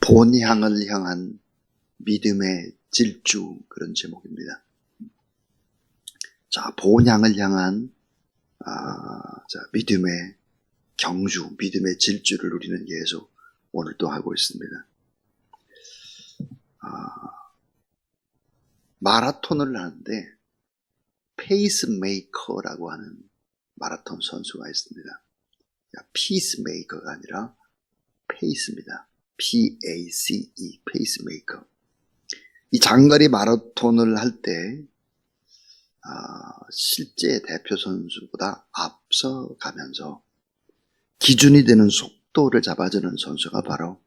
본향을 향한 믿음의 질주, 그런 제목입니다. 자, 본향을 향한 믿음의 경주, 믿음의 질주를 우리는 계속 오늘도 하고 있습니다. 마라톤을 하는데 페이스메이커라고 하는 마라톤 선수가 있습니다. 피스메이커가 아니라 페이스입니다. P-A-C-E, 페이스메이커. 이 장거리 마라톤을 할 때 실제 대표 선수보다 앞서가면서 기준이 되는 속도를 잡아주는 선수가 바로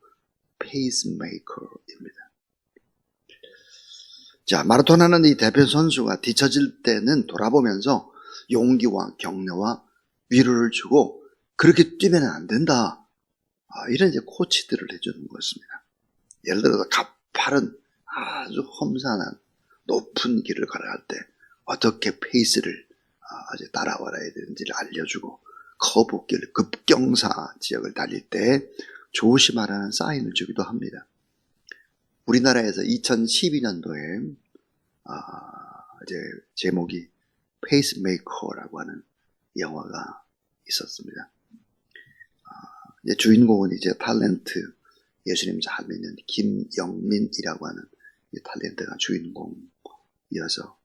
페이스메이커입니다. 자, 마라톤하는 이 대표 선수가 뒤처질 때는 돌아보면서 용기와 격려와 위로를 주고 그렇게 뛰면 안 된다. 이런 이제 코치들을 해주는 것입니다. 예를 들어서 가파른 아주 험산한 높은 길을 걸어갈 때 어떻게 페이스를 따라와야 되는지를 알려주고 커브길, 급경사 지역을 달릴 때 조심하라는 사인을 주기도 합니다. 우리나라에서 2012년도에 이제 제목이 페이스메이커라고 하는 영화가 있었습니다. 주인공은 이제 탤런트, 예수님 잘 믿는 김영민이라고 하는 이 탤런트가 주인공이어서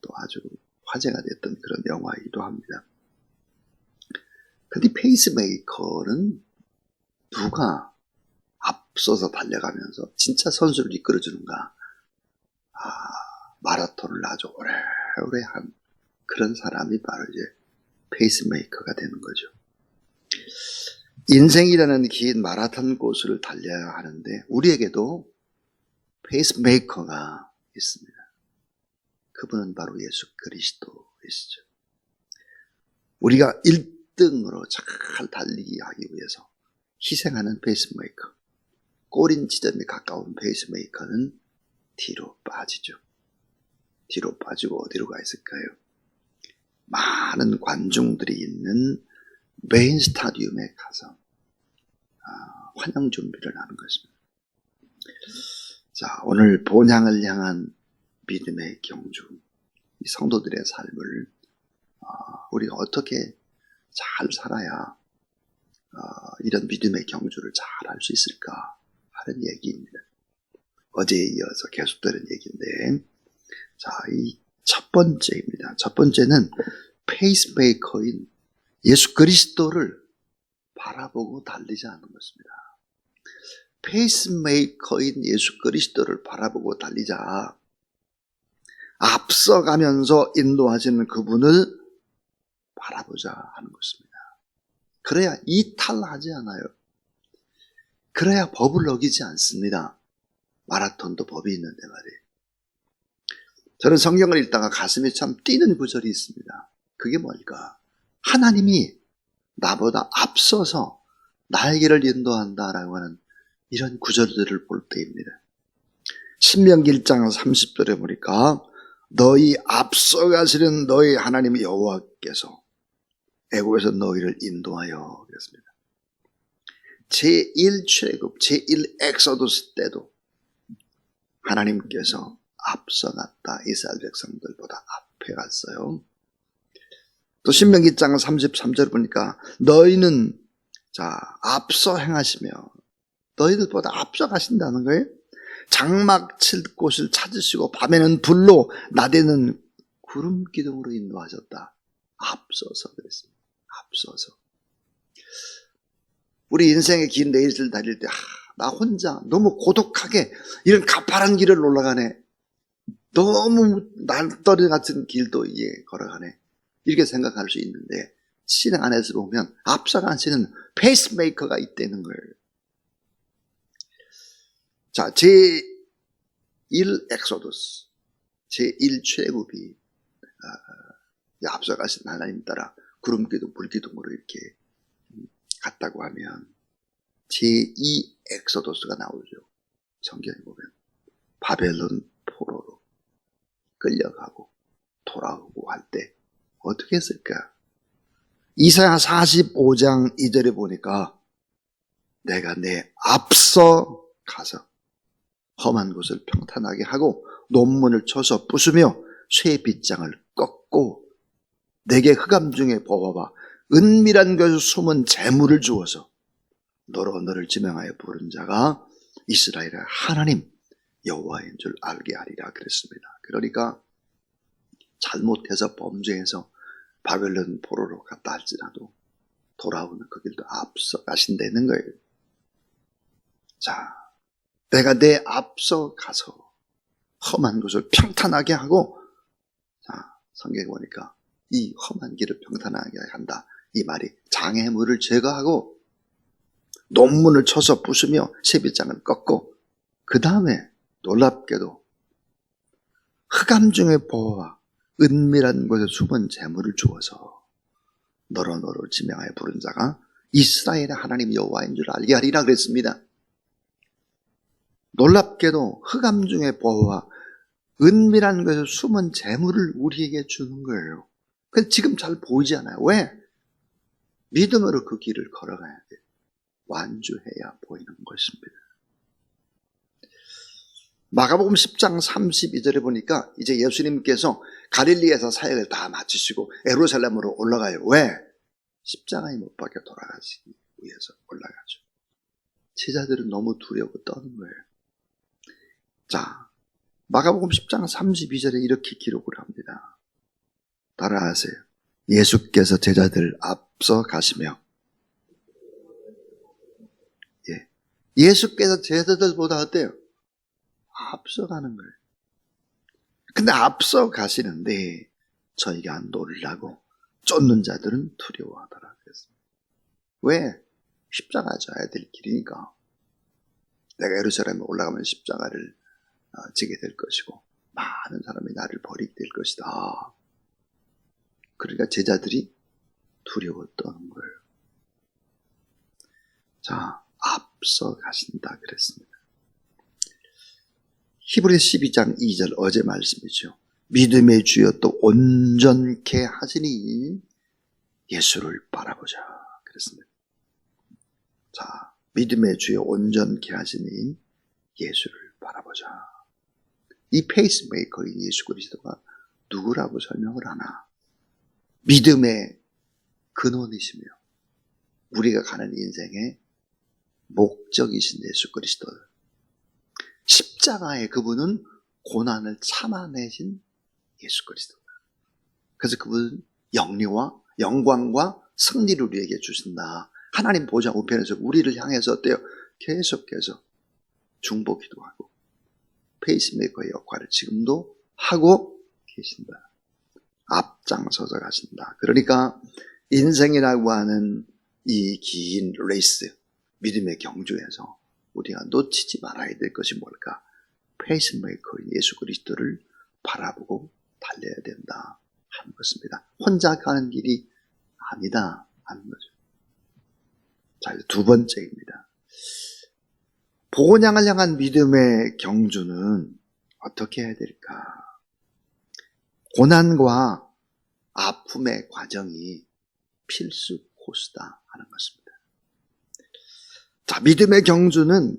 또 아주 화제가 됐던 그런 영화이기도 합니다. 근데 페이스메이커는 누가 앞서서 달려가면서 진짜 선수를 이끌어주는가? 마라톤을 아주 오래오래 한 그런 사람이 바로 이제 페이스메이커가 되는 거죠. 인생이라는 긴 마라톤 코스를 달려야 하는데 우리에게도 페이스메이커가 있습니다. 그분은 바로 예수 그리스도이시죠. 우리가 1등으로 잘 달리기 하기 위해서 희생하는 페이스메이커, 꼬린 지점에 가까운 페이스메이커는 뒤로 빠지죠. 뒤로 빠지고 어디로 가 있을까요? 많은 관중들이 있는 메인 스타디움에 가서 환영 준비를 하는 것입니다. 자, 오늘 본향을 향한 믿음의 경주, 이 성도들의 삶을 우리가 어떻게 잘 살아야 이런 믿음의 경주를 잘 할 수 있을까 하는 얘기입니다. 어제에 이어서 계속되는 얘기인데, 자, 이 첫 번째입니다. 첫 번째는 페이스메이커인 예수 그리스도를 바라보고 달리지 않는 것입니다. 페이스메이커인 예수 그리스도를 바라보고 달리자. 앞서가면서 인도하시는 그분을 바라보자 하는 것입니다. 그래야 이탈하지 않아요. 그래야 법을 어기지 않습니다. 마라톤도 법이 있는데 말이에요. 저는 성경을 읽다가 가슴이 참 뛰는 구절이 있습니다. 그게 뭘까? 하나님이 나보다 앞서서 나에게를 인도한다라고 하는 이런 구절들을 볼 때입니다. 신명기 1장 30절에 보니까 너희 앞서가시는 너희 하나님 여호와께서 애굽에서 너희를 인도하여 그랬습니다. 제1출애굽, 제1엑소더스 때도 하나님께서 앞서갔다. 이스라엘 백성들보다 앞에 갔어요. 또 신명기 1장 33절 보니까 너희는 앞서 행하시며 너희들보다 앞서 가신다는 거예요. 장막 칠 곳을 찾으시고 밤에는 불로 낮에는 구름 기둥으로 인도하셨다. 앞서서 그랬습니다. 앞서서. 우리 인생의 긴 레이스를 달릴 때 나 혼자 너무 고독하게 이런 가파른 길을 올라가네. 너무 날떨이 같은 길도 걸어가네. 이렇게 생각할 수 있는데 신앙 안에서 보면 앞서가시는 페이스메이커가 있다는 거예요. 자, 제1엑소더스, 제1출애굽이 앞서가신 하나님 따라 구름기둥, 불기둥으로 이렇게 갔다고 하면 제2엑소더스가 나오죠. 성경에 보면 바벨론 포로로 끌려가고 돌아오고 할 때 어떻게 했을까? 이사야 45장 2절에 보니까 내가 내 앞서 가서 험한 곳을 평탄하게 하고 논문을 쳐서 부수며 쇠빗장을 꺾고 내게 흑암 중에 보화와 은밀한 곳에 숨은 재물을 주어서 너로 너를 지명하여 부른 자가 이스라엘의 하나님 여호와인 줄 알게 하리라 그랬습니다. 그러니까 잘못해서 범죄해서 바벨론 포로로 갔다 할지라도 돌아오는 그 길도 앞서 가신다는 거예요. 자, 내가 내 앞서 가서 험한 곳을 평탄하게 하고, 자, 성경에 보니까 이 험한 길을 평탄하게 한다. 이 말이 장애물을 제거하고 논문을 쳐서 부수며 쇠빗장을 꺾고 그 다음에 놀랍게도 흑암 중의 보화와 은밀한 곳에 숨은 재물을 주어서 너로 지명하여 부른 자가 이스라엘의 하나님 여호와인 줄 알게 하리라 그랬습니다. 놀랍게도 흑암 중의 보화와 은밀한 곳에 숨은 재물을 우리에게 주는 거예요. 그래서 지금 잘 보이지 않아요. 왜? 믿음으로 그 길을 걸어가야 돼요. 완주해야 보이는 것입니다. 마가복음 10장 32절에 보니까 이제 예수님께서 갈릴리에서 사역을 다 마치시고 예루살렘으로 올라가요. 왜? 십자가에 못 박혀 돌아가시기 위해서 올라가죠. 제자들은 너무 두려워 떠는 거예요. 자, 마가복음 10장 32절에 이렇게 기록을 합니다. 따라하세요. 예수께서 제자들 앞서 가시며, 예수께서 제자들보다 어때요? 앞서가는 거예요. 근데 앞서 가시는데 저희가 놀라고 쫓는 자들은 두려워하더라 그랬습니다. 왜? 십자가 져야 될 길이니까. 내가 예루살렘에 올라가면 십자가를 지게 될 것이고 많은 사람이 나를 버리게 될 것이다. 그러니까 제자들이 두려워 떠는 거예요. 자, 앞서 가신다 그랬습니다. 히브리서 12장 2절 어제 말씀이죠. 믿음의 주여 또 온전케 하시니 예수를 바라보자 그랬습니다. 자, 믿음의 주여 온전케 하시니 예수를 바라보자. 이 페이스메이커인 예수 그리스도가 누구라고 설명을 하나? 믿음의 근원이시며 우리가 가는 인생의 목적이신 예수 그리스도. 십자가의 그분은 고난을 참아내신 예수 그리스도다. 그래서 그분은 영리와 영광과 승리를 우리에게 주신다. 하나님 보좌 우편에서 우리를 향해서 어때요? 계속해서 중보기도 하고 페이스메이커의 역할을 지금도 하고 계신다. 앞장서서 가신다. 그러니까 인생이라고 하는 이 긴 레이스, 믿음의 경주에서 우리가 놓치지 말아야 될 것이 뭘까? 페이스메이커인 예수 그리스도를 바라보고 달려야 된다 하는 것입니다. 혼자 가는 길이 아니다 하는 거죠. 자, 이제 두 번째입니다. 복원양을 향한 믿음의 경주는 어떻게 해야 될까? 고난과 아픔의 과정이 필수 코스다 하는 것입니다. 자, 믿음의 경주는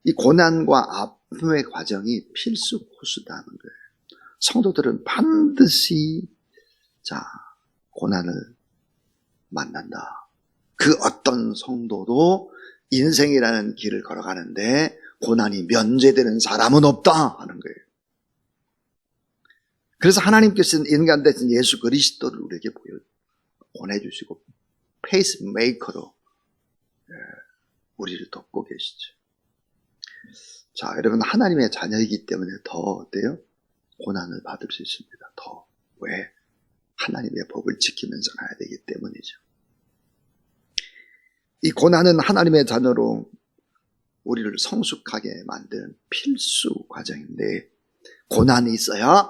이 고난과 아픔의 과정이 필수 코스다는 거예요. 성도들은 반드시 고난을 만난다. 그 어떤 성도도 인생이라는 길을 걸어가는데 고난이 면제되는 사람은 없다 하는 거예요. 그래서 하나님께서는 인간 대신 예수 그리스도를 우리에게 보내주시고 페이스메이커로 우리를 돕고 계시죠. 자, 여러분 하나님의 자녀이기 때문에 더 어때요? 고난을 받을 수 있습니다. 더. 왜? 하나님의 법을 지키면서 가야 되기 때문이죠. 이 고난은 하나님의 자녀로 우리를 성숙하게 만드는 필수 과정인데 고난이 있어야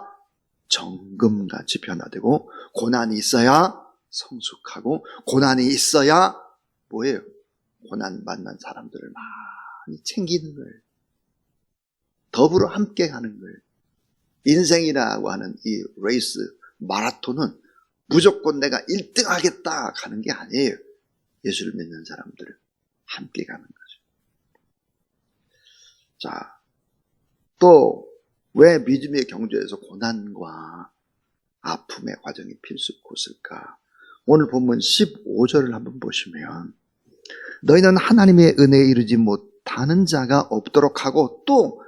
정금같이 변화되고 고난이 있어야 성숙하고 고난이 있어야 뭐예요? 고난 만난 사람들을 많이 챙기는 거예요. 더불어 함께 가는 거예요. 인생이라고 하는 이 레이스, 마라톤은 무조건 내가 1등 하겠다 가는 게 아니에요. 예수를 믿는 사람들은 함께 가는 거죠. 자, 또 왜 믿음의 경주에서 고난과 아픔의 과정이 필수코스일까? 오늘 본문 15절을 한번 보시면 너희는 하나님의 은혜에 이르지 못하는 자가 없도록 하고 또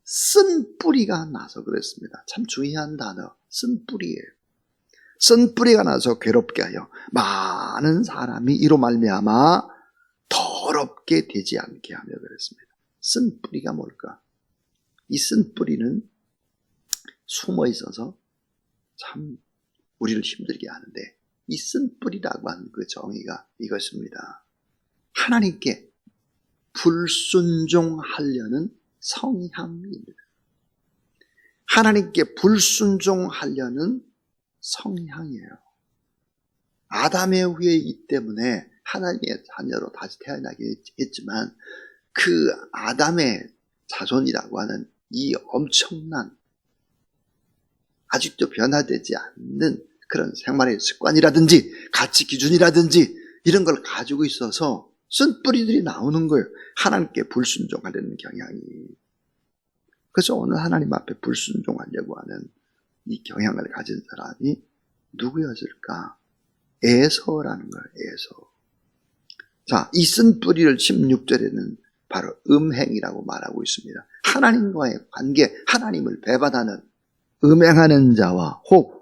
쓴 뿌리가 나서 그랬습니다. 참 중요한 단어, 쓴 뿌리예요. 쓴 뿌리가 나서 괴롭게 하여 많은 사람이 이로 말미암아 더럽게 되지 않게 하며 그랬습니다. 쓴 뿌리가 뭘까? 이 쓴 뿌리는 숨어 있어서 참 우리를 힘들게 하는데 이 쓴 뿌리라고 하는 그 정의가 이것입니다. 하나님께 불순종하려는 성향입니다. 하나님께 불순종하려는 성향이에요. 아담의 후예이기 때문에 하나님의 자녀로 다시 태어나게 했지만 그 아담의 자손이라고 하는 이 엄청난 아직도 변화되지 않는 그런 생활의 습관이라든지 가치 기준이라든지 이런 걸 가지고 있어서 쓴 뿌리들이 나오는 거예요. 하나님께 불순종하려는 경향이. 그래서 오늘 하나님 앞에 불순종하려고 하는 이 경향을 가진 사람이 누구였을까? 에서라는 거예요. 에서. 자, 이 쓴 뿌리를 16절에는 바로 음행이라고 말하고 있습니다. 하나님과의 관계, 하나님을 배반하는 음행하는 자와 혹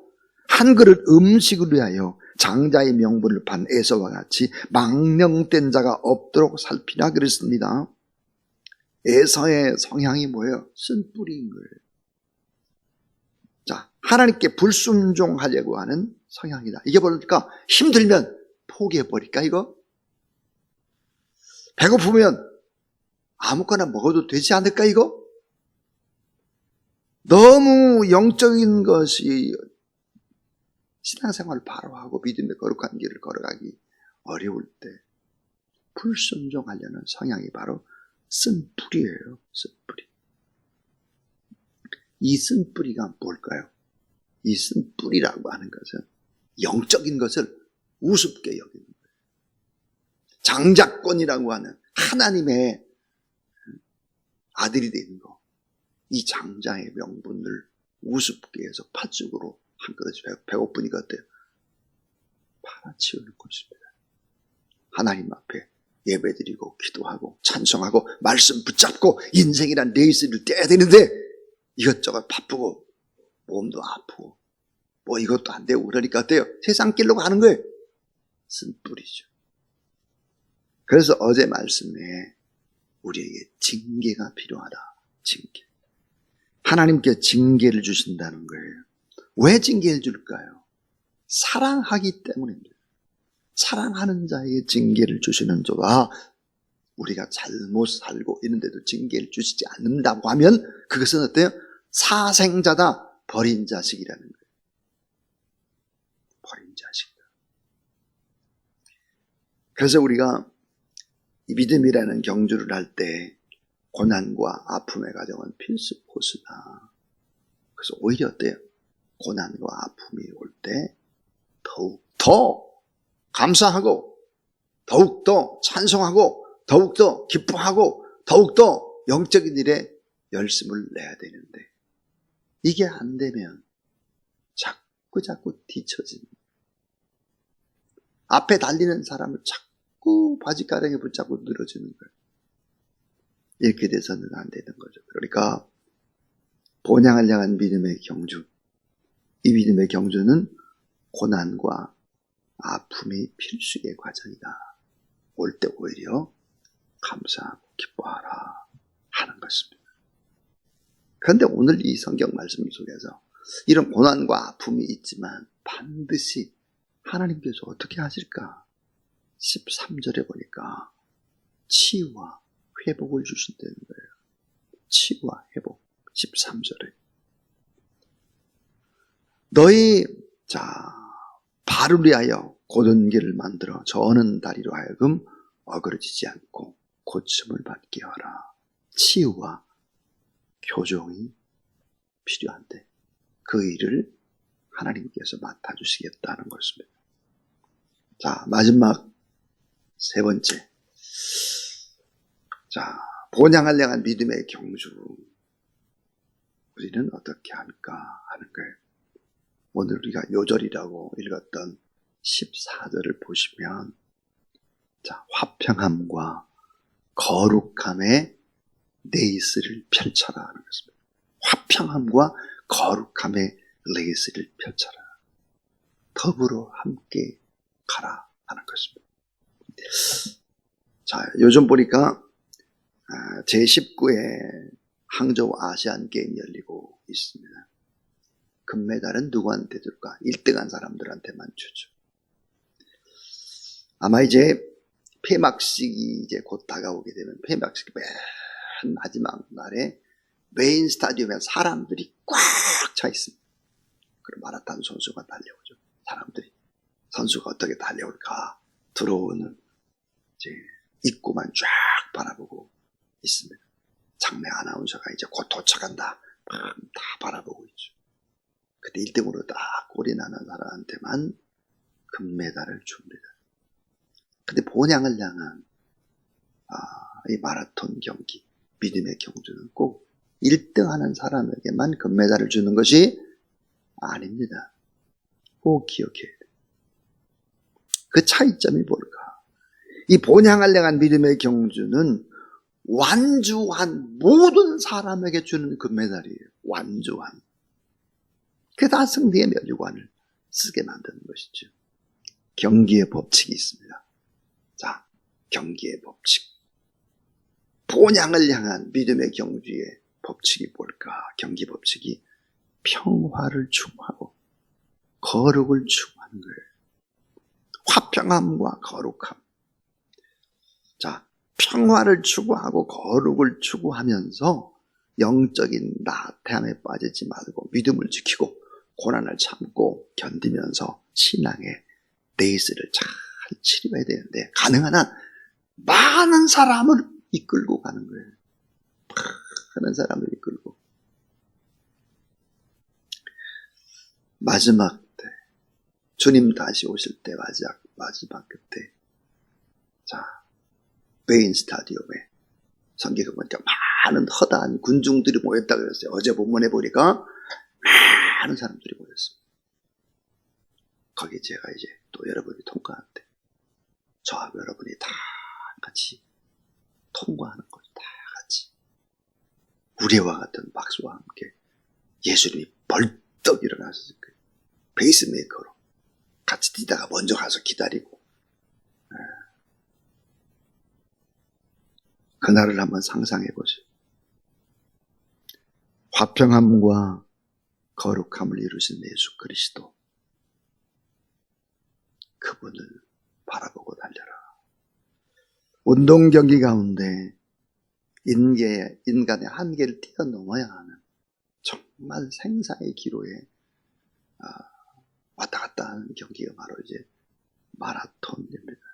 한 그릇 음식을 위하여 장자의 명분을 판 에서와 같이 망령된 자가 없도록 살피라 그랬습니다. 에서의 성향이 뭐예요? 쓴 뿌리인 거예요. 자, 하나님께 불순종하려고 하는 성향이다. 이게 뭘까? 힘들면 포기해버릴까 이거? 배고프면 아무거나 먹어도 되지 않을까 이거? 너무 영적인 것이 신앙생활을 바로 하고 믿음의 거룩한 길을 걸어가기 어려울 때 불순종하려는 성향이 바로 쓴 뿌리예요. 쓴 뿌리. 이 쓴 뿌리가 뭘까요? 이 쓴 뿌리라고 하는 것은 영적인 것을 우습게 여기는 거예요. 장자권이라고 하는 하나님의 아들이 되는 거. 이 장자의 명분을 우습게 해서 팥죽으로 한 그릇 배고프니까 어때요? 팔아치우는 것입니다. 하나님 앞에 예배드리고 기도하고 찬송하고 말씀 붙잡고 인생이란 레이스를 떼야 되는데 이것저것 바쁘고 몸도 아프고 뭐 이것도 안 되고 그러니까 어때요? 세상 길로 가는 거예요. 쓴 뿌리죠. 그래서 어제 말씀에 우리에게 징계가 필요하다. 징계. 하나님께 징계를 주신다는 거예요. 왜 징계를 줄까요? 사랑하기 때문입니다. 사랑하는 자에게 징계를 주시는 자가 우리가 잘못 살고 있는데도 징계를 주시지 않는다고 하면 그것은 어때요? 사생자다. 버린 자식이라는 거예요. 버린 자식이다. 그래서 우리가 이 믿음이라는 경주를 할 때 고난과 아픔의 과정은 필수 코스다. 그래서 오히려 어때요? 고난과 아픔이 올 때 더욱더 감사하고 더욱더 찬송하고 더욱더 기뻐하고 더욱더 영적인 일에 열심을 내야 되는데 이게 안 되면 자꾸 뒤처지는 앞에 달리는 사람을 자꾸 바지가랑에 붙잡고 늘어지는 거예요. 이렇게 돼서는 안 되는 거죠. 그러니까 본향을 향한 믿음의 경주, 이 믿음의 경주는 고난과 아픔이 필수의 과정이다. 올 때 오히려 감사하고 기뻐하라 하는 것입니다. 그런데 오늘 이 성경 말씀 속에서 이런 고난과 아픔이 있지만 반드시 하나님께서 어떻게 하실까? 13절에 보니까 치유와 회복을 주신다는 거예요. 치유와 회복. 13절에 너희 발을 위하여 곧은 길을 만들어 저는 다리로 하여금 어그러지지 않고 고침을 받게 하라. 치유와 교정이 필요한데 그 일을 하나님께서 맡아주시겠다는 것입니다. 자, 마지막 세 번째. 자, 본향을 향한 믿음의 경주, 우리는 어떻게 할까 하는 거예요. 오늘 우리가 요절이라고 읽었던 14절을 보시면, 자, 화평함과 거룩함의 레이스를 펼쳐라 하는 것입니다. 화평함과 거룩함의 레이스를 펼쳐라. 더불어 함께 가라 하는 것입니다. 자, 요즘 보니까 제19회 항저우 아시안 게임이 열리고 있습니다. 금메달은 누구한테 줄까? 1등한 사람들한테만 주죠. 아마 이제 폐막식이 이제 곧 다가오게 되면 폐막식 맨 마지막 날에 메인 스타디움에 사람들이 꽉 차 있습니다. 그럼 마라톤 선수가 달려오죠. 사람들이 선수가 어떻게 달려올까 들어오는 이제 입구만 쫙 바라보고 있습니다. 장내 아나운서가 이제 곧 도착한다 다 바라보고 있죠. 그때 1등으로 딱 골이 나는 사람한테만 금메달을 줍니다. 근데 본향을 향한 이 마라톤 경기, 믿음의 경주는 꼭 1등하는 사람에게만 금메달을 주는 것이 아닙니다. 꼭 기억해야 돼요. 그 차이점이 뭘까? 이 본향을 향한 믿음의 경주는 완주한 모든 사람에게 주는 금메달이에요. 완주한. 그게 다 승리의 면류관을 쓰게 만드는 것이죠. 경기의 법칙이 있습니다. 자, 경기의 법칙. 본향을 향한 믿음의 경주의 법칙이 뭘까? 경기 법칙이 평화를 추구하고 거룩을 추구하는 거예요. 화평함과 거룩함. 자, 평화를 추구하고 거룩을 추구하면서 영적인 나태함에 빠지지 말고 믿음을 지키고 고난을 참고 견디면서 신앙의 레이스를 잘 치러야 되는데, 가능한 한 많은 사람을 이끌고 가는 거예요. 많은 사람을 이끌고. 마지막 때, 주님 다시 오실 때, 마지막 그때, 자, 메인 스타디움에 성경에 보니까 많은 허다한 군중들이 모였다고 그랬어요. 어제 본문에 보니까 많은 사람들이 모였어요. 거기에 제가 이제 또 여러분이 통과하는데, 저하고 여러분이 다 같이 통과하는 거죠. 다 같이. 우리와 같은 박수와 함께 예수님이 벌떡 일어나셨을 거예요. 페이스메이커로 같이 뛰다가 먼저 가서 기다리고. 그날을 한번 상상해 보세요. 화평함과 거룩함을 이루신 예수 그리스도, 그분을 바라보고 달려라. 운동 경기 가운데 인간의 한계를 뛰어넘어야 하는 정말 생사의 기로에 왔다 갔다 하는 경기가 바로 이제 마라톤입니다.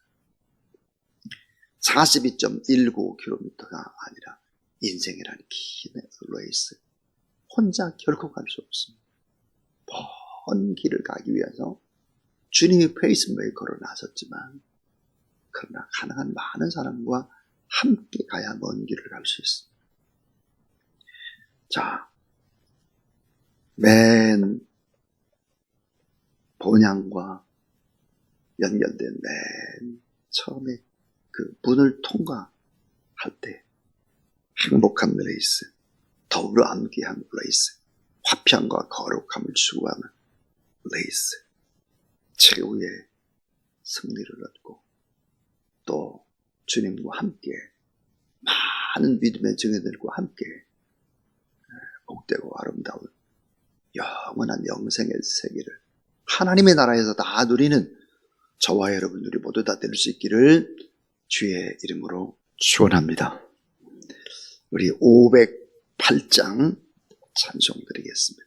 42.19km가 아니라 인생이라는 긴 레이스. 혼자 결코 갈 수 없습니다. 먼 길을 가기 위해서 주님이 페이스메이커로 나섰지만, 그러나 가능한 많은 사람과 함께 가야 먼 길을 갈 수 있습니다. 자, 맨 본향과 연결된 맨 처음에 그 문을 통과할 때 행복한 레이스, 더불어 함께한 레이스, 화평과 거룩함을 추구하는 레이스, 최후의 승리를 얻고 또 주님과 함께 많은 믿음의 증인들과 함께 복되고 아름다운 영원한 영생의 세계를 하나님의 나라에서 다 누리는 저와 여러분들이 모두 다 될 수 있기를 주의 이름으로 축원합니다. 우리 508장 찬송 드리겠습니다.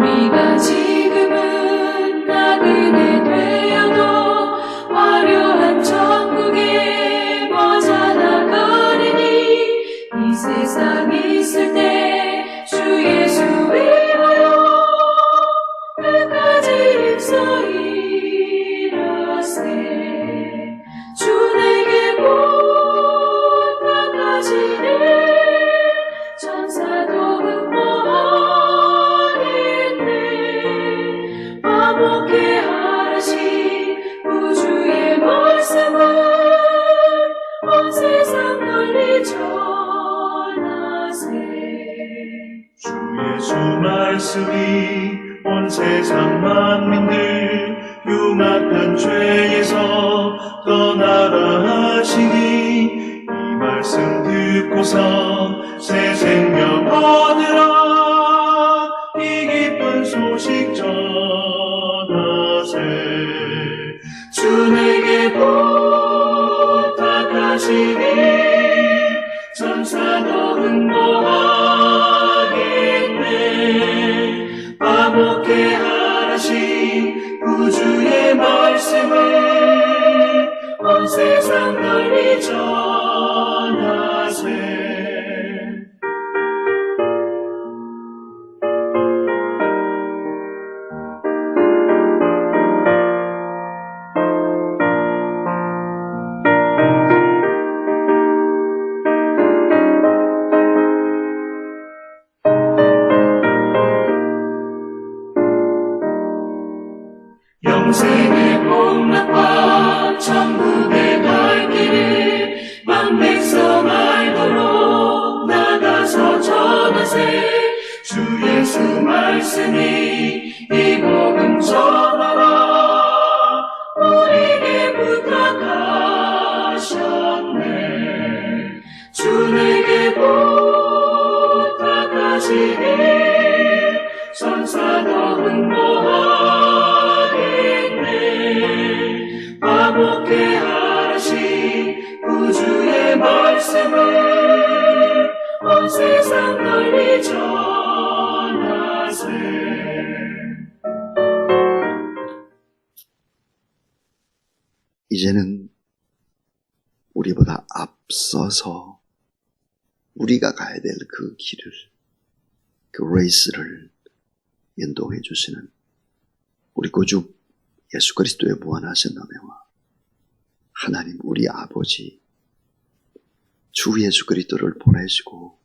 우리가 지금은 나그네 한 죄에서 떠나라 하시니 이 말씀 듣고서 새 생명 얻으라 이 기쁜 소식 전하세 주 내게 부탁하시니 전사도 흥모하겠네 화목해 하신 구주의 말씀을 온 세상 널리 전하세 영생의 복락과 천국의 갈 길을 만 백성 알도록 나가서 전하세 주 예수 말씀이 이 복음 전하라 우리에게 부탁하셨네 주 내게 부탁하시니 선사도 흥모하겠네 화목해 하신 구주의 말씀을 온 세상 널리 전하세 이제는 우리보다 앞서서 우리가 가야 될 그 길을, 그 레이스를 인도해 주시는 우리 구주 예수 그리스도의 무한하신 은혜와 하나님 우리 아버지 주 예수 그리스도를 보내시고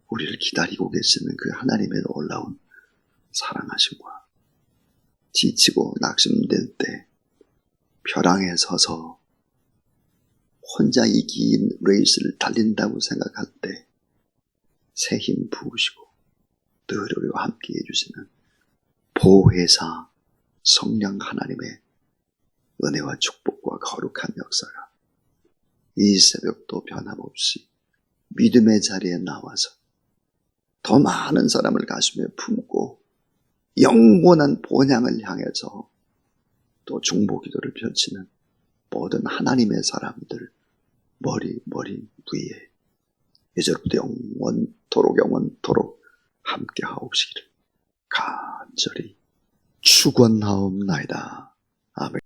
우리를 기다리고 계시는 그 하나님의 놀라운 사랑하심과 지치고 낙심될 때 벼랑에 서서 혼자 이 긴 레이스를 달린다고 생각할 때 새 힘 부으시고 늘 우리와 함께 해주시는 보혜사 성령 하나님의 은혜와 축복과 거룩한 역사가 이 새벽도 변함없이 믿음의 자리에 나와서 더 많은 사람을 가슴에 품고 영원한 본향을 향해서 또 중보기도를 펼치는 모든 하나님의 사람들 머리 위에 이제부터 영원토록 함께 하옵시기를 간절히 축원하옵나이다. 아멘.